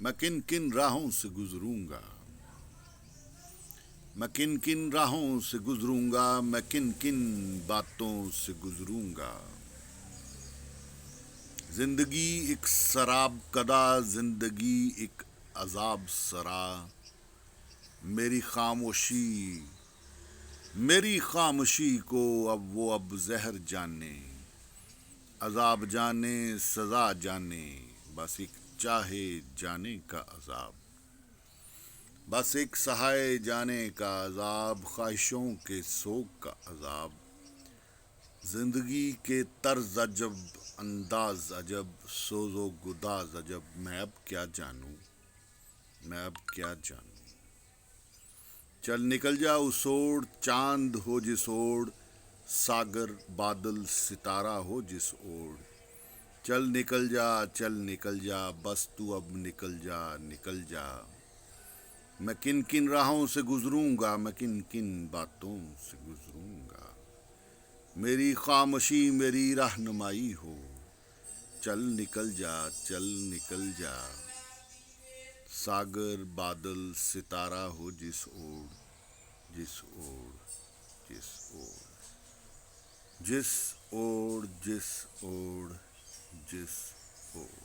میں کن کن راہوں سے گزروں گا، میں کن کن راہوں سے گزروں گا، میں کن کن باتوں سے گزروں گا۔ زندگی ایک سراب کدا، زندگی ایک عذاب سرا، میری خاموشی میری خاموشی کو اب زہر جانے، عذاب جانے سزا جانے، بس ایک چاہے جانے کا عذاب، بس ایک سہائے جانے کا عذاب، خواہشوں کے سوگ کا عذاب، زندگی کے طرز عجب، انداز عجب، سوز و گداز عجب، میں اب کیا جانوں، میں اب کیا جانوں۔ چل نکل جا اس اوڑ، چاند ہو جس اوڑ، ساگر بادل ستارہ ہو جس اوڑ، چل نکل جا بس تو اب نکل جا نکل جا۔ میں کن کن راہوں سے گزروں گا، میں کن کن باتوں سے گزروں گا، میری خاموشی میری رہنمائی ہو، چل نکل جا، ساگر بادل ستارہ ہو جس اوڑ، جس اوڑ، جس اوڑ، جس اوڑ، جس اوڑ، جس اوڑ۔